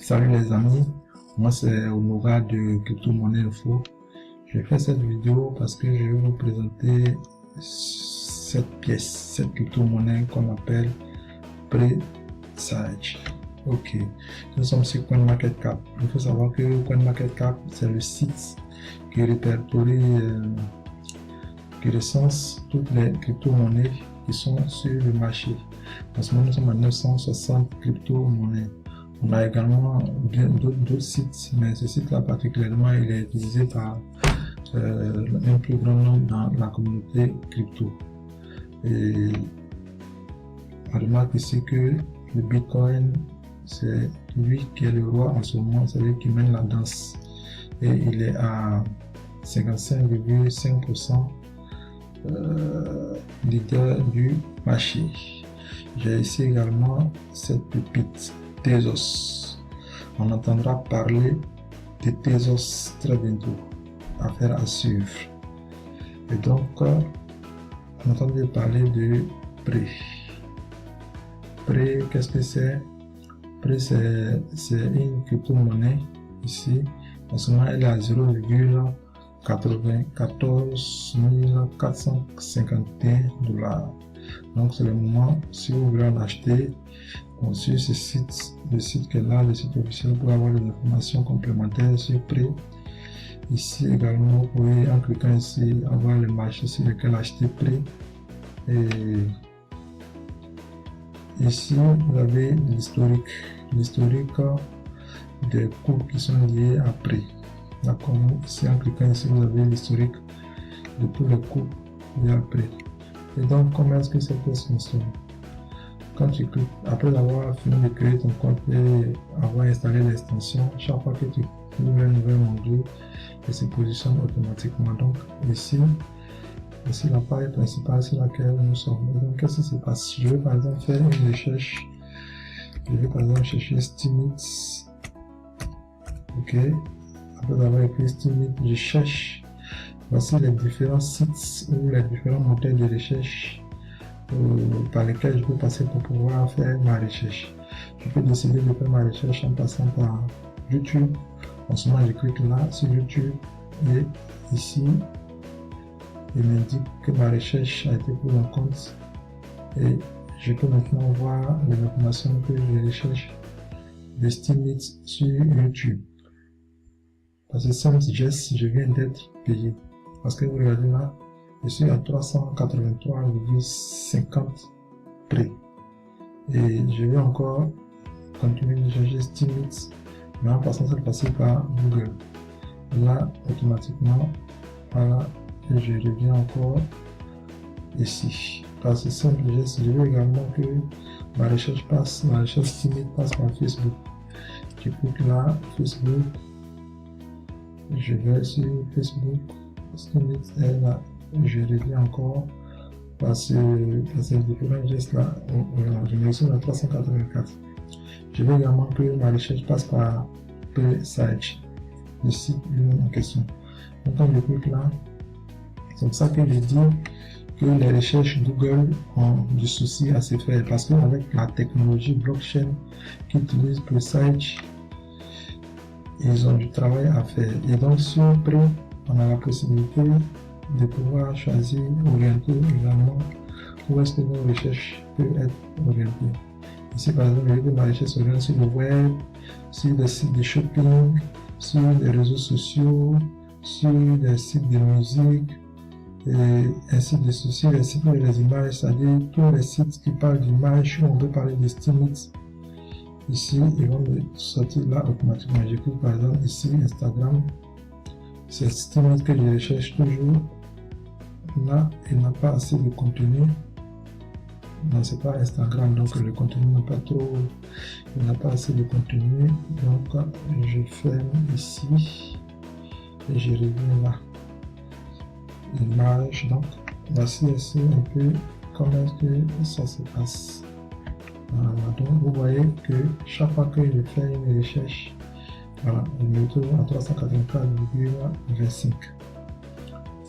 Salut les amis, moi c'est Onora de Crypto Monnaie Info. Je fais cette vidéo parce que je vais vous présenter cette pièce, cette crypto-monnaie qu'on appelle Presage. Ok, nous sommes sur CoinMarketCap. Il faut savoir que CoinMarketCap, c'est le site qui répertorie, qui recense toutes les crypto-monnaies qui sont sur le marché. En ce moment, nous sommes à 960 crypto-monnaies. On a également d'autres sites, mais ce site-là particulièrement, il est utilisé par un plus grand nombre dans la communauté crypto. Et on remarque ici que le Bitcoin, c'est lui qui est le roi en ce moment, c'est lui qui mène la danse. Et il est à 55,5% leader du marché. J'ai ici également cette pépite, Tezos. On entendra parler de Tezos très bientôt. Affaire à suivre. Et donc, on entend parler de Pre. Pre, qu'est-ce que c'est? Pre, c'est une crypto-monnaie ici. En ce moment, elle est à 0,94 451 $. Donc, c'est le moment, si vous voulez en acheter, sur ce site, le site qui est là, le site officiel, pour avoir des informations complémentaires sur Pre. Ici également, vous pouvez, en cliquant ici, avoir le marché sur lequel acheter Pre. Et ici, vous avez l'historique des cours qui sont liés à Pre. D'accord. Ici, en cliquant ici, vous avez l'historique de tous les cours liés à Pre. Et donc, comment est-ce que cette pièce fonctionne? Quand tu cliques, après avoir fini de créer ton compte et avoir installé l'extension, chaque fois que tu ouvres un nouvel onglet, et se positionne automatiquement. Donc ici l'appareil principal sur laquelle nous sommes. Et donc qu'est-ce qui se passe? Je vais par exemple faire une recherche. Je vais par exemple chercher Steemit. Ok. Après avoir écrit Steemit, je cherche. Voici les différents sites ou les différents moteurs de recherche par lesquels je peux passer pour pouvoir faire ma recherche. Je peux décider de faire ma recherche en passant par YouTube. En ce moment, je clique là sur YouTube et ici, il m'indique que ma recherche a été prise en compte et je peux maintenant voir les informations que je recherche de Steemit sur YouTube. Parce que ça suggeste je viens d'être payé. Parce que vous regardez là, je suis à 383,50 Pre. Et je vais encore continuer de chercher Steemit, mais en passant cette fois-ci par Google. Là, automatiquement, voilà, et je reviens encore ici. Par ce simple geste, je veux également que ma recherche Steemit passe par Facebook. Je clique là, Facebook, je vais sur Facebook, Steemit est là, je reviens encore par ces différents gestes là, je me suis à 384. Je veux également que ma recherche passe par Presage, le site en question. Donc quand je clique là, c'est pour ça que je dis que les recherches Google ont du souci à se faire, parce qu'avec la technologie blockchain qui utilise Presage, ils ont du travail à faire. Et donc sur Pre, on a la possibilité de pouvoir choisir, orienter également où est-ce que nos recherches peuvent être orientées. Ici, par exemple, je vais ma recherche s'oriente sur le web, sur des sites de shopping, sur les réseaux sociaux, sur des sites de musique, et ainsi de suite, sur les sites des images, c'est-à-dire tous les sites qui parlent d'images, où on peut parler de Steemit. Ici, ils vont me sortir là automatiquement. Je clique par exemple ici, Instagram. C'est Steemit que je recherche toujours. Là, il n'a pas assez de contenu. Non, c'est pas Instagram, donc le contenu n'a pas trop, il n'a pas assez de contenu, donc je ferme ici et je reviens là. Image, donc voici ici un peu comment est-ce que ça se passe. Voilà, donc vous voyez que chaque fois que je fais une recherche, voilà, je me retrouve à 384,25.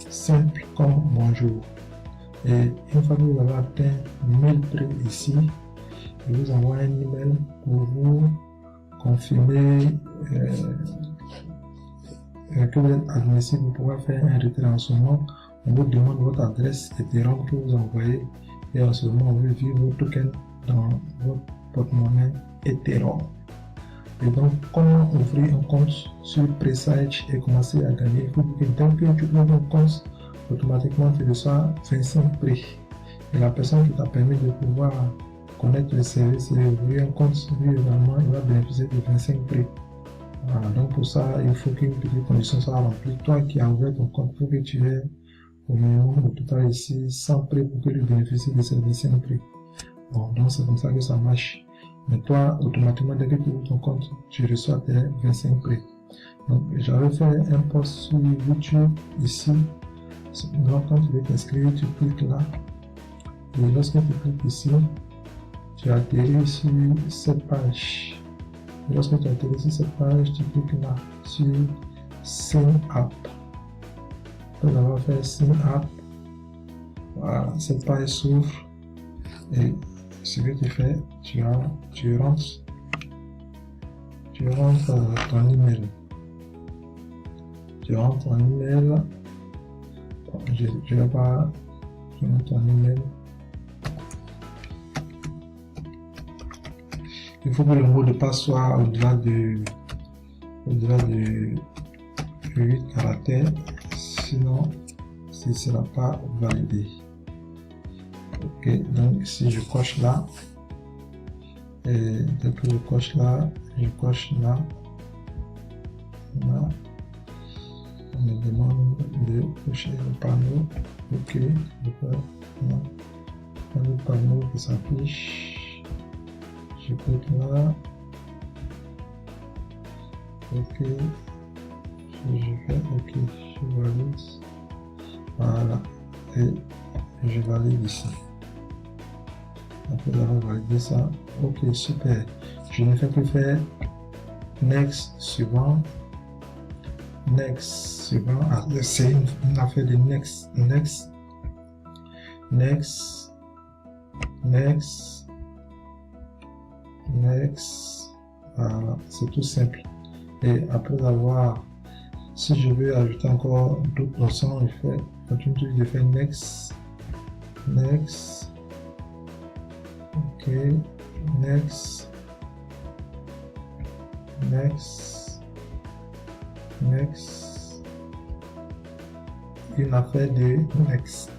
Simple comme bonjour. Et une fois que vous avez atteint 1000 Pre ici, je vous envoie un email pour vous confirmer que vous êtes admissible pour pouvoir faire un référencement. On vous demande votre adresse Ethereum que vous envoyez et en ce moment on veut vivre vos tokens dans votre porte-monnaie Ethereum. Et donc, comment ouvrir un compte sur Presage et commencer à gagner? Il faut que dès que tu ouvres un compte, automatiquement tu reçois 25 prix. Et la personne qui t'a permis de pouvoir connaître le service et ouvrir un compte, lui également, il va bénéficier de 25 prix. Voilà, donc pour ça, il faut qu'une petite condition soit remplie. Toi qui as ouvert ton compte, il faut que tu aies au minimum au total ici 100 prix pour que tu bénéficies de ces 25 prix. Bon, donc c'est comme ça que ça marche. Mais toi, automatiquement, dès que tu ouvres ton compte, tu reçois tes 25 prix. Donc, j'avais fait un post sur YouTube ici. Donc, quand tu veux t'inscrire, tu cliques là. Et lorsque tu cliques ici, tu atterris sur cette page. Et lorsque tu atterris sur cette page, tu cliques là sur Sign Up. Après avoir fait Sign Up, voilà, cette page s'ouvre. Et ce que tu fais, tu rentres ton email. Tu rentres ton email. Bon, je vais pas donner ton email. Il faut que le mot de passe soit au-delà de 8 caractères, sinon ce ne sera pas validé. Ok, donc si je coche là, et dès que je coche là, là, on me demande de cocher le panneau. Ok, le panneau qui s'affiche, je clique là, ok, je fais ok, je valide, voilà, et je valide ici. Après avoir validé ça, ok, super. Je ne fais que faire next, suivant, ah, c'est une affaire de next, voilà, c'est tout simple. Et après avoir, si je veux ajouter encore d'autres options, je fais, continue de faire next, ok, next, une affaire de next,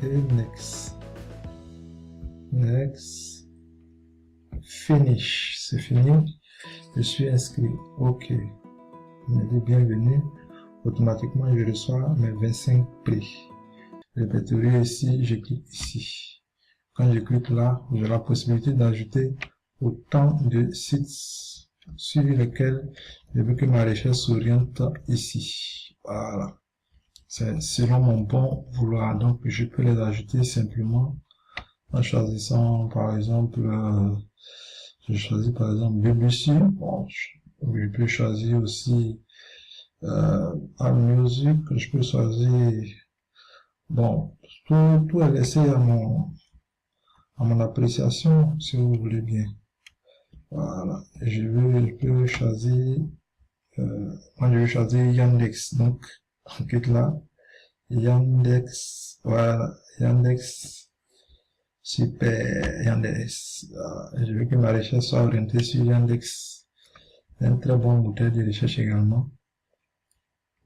et next, finish, c'est fini, je suis inscrit, ok, on me dit bienvenue, automatiquement je reçois mes 25 prix. Répéterai ici, je clique ici. Quand je clique là, j'ai la possibilité d'ajouter autant de sites sur lesquels je veux que ma recherche s'oriente ici. Voilà. C'est selon mon bon vouloir. Donc, je peux les ajouter simplement en choisissant, par exemple, je choisis par exemple BBC. Bon, je peux choisir aussi Music. Je peux choisir. Bon, tout est laissé à mon appréciation, si vous voulez bien. Voilà, je peux choisir, moi je vais choisir Yandex, donc, on clique là, Yandex, voilà, Yandex, super, Yandex, je veux que ma recherche soit orientée sur Yandex, c'est un très bon moteur de recherche également.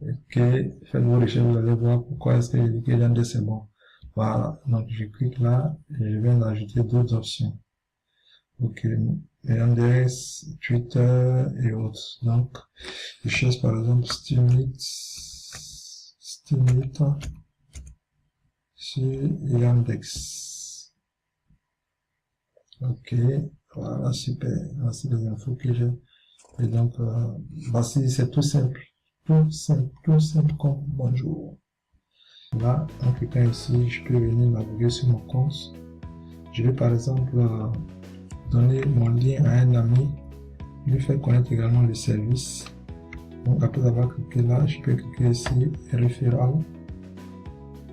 Ok, faites vos recherches, vous allez voir pourquoi est-ce que je dis que Yandex c'est bon. Voilà, donc je clique là et je viens d'ajouter d'autres options. Ok, Yandex, Twitter et autres. Donc, je cherche par exemple Steemit sur Yandex. Ok, voilà, super. Voici les infos que j'ai. Et donc, voici, c'est tout simple. Tout simple comme bonjour. Là, en cliquant ici, je peux venir naviguer sur mon compte. Je vais par exemple donner mon lien à un ami, lui faire connaître également le service. Donc après avoir cliqué là, je peux cliquer ici, référal.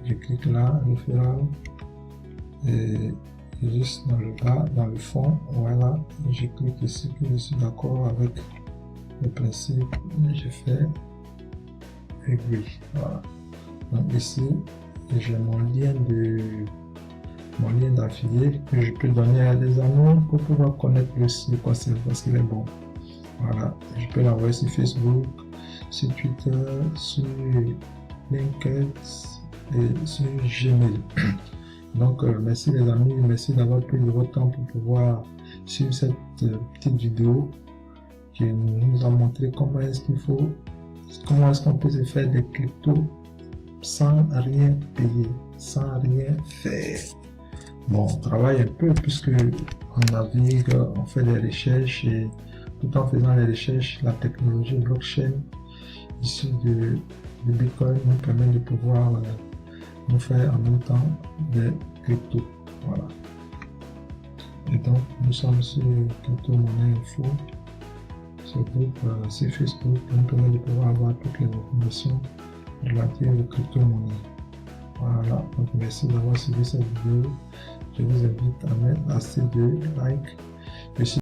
Je clique là, référal. Et juste dans le bas, dans le fond, voilà, je clique ici que je suis d'accord avec le principe, je fais agree, voilà. Donc ici, j'ai mon lien d'affilié que je peux donner à des amis pour pouvoir connaître le site parce qu'il est bon. Voilà, je peux l'envoyer sur Facebook, sur Twitter, sur LinkedIn et sur Gmail. Donc merci les amis, merci d'avoir pris de votre temps pour pouvoir suivre cette petite vidéo qui nous a montré comment est-ce qu'on peut se faire des cryptos sans rien payer, sans rien faire. Bon, on travaille un peu puisque on navigue, on fait des recherches et tout en faisant les recherches, la technologie blockchain issue de Bitcoin nous permet de pouvoir nous faire en même temps des cryptos. Voilà. Et donc, nous sommes sur Crypto Monnaie Info, ce groupe sur Facebook qui nous permet de pouvoir avoir toutes les informations relatives aux crypto-monnaies. Voilà, donc merci d'avoir suivi cette vidéo. Je vous invite à mettre assez de likes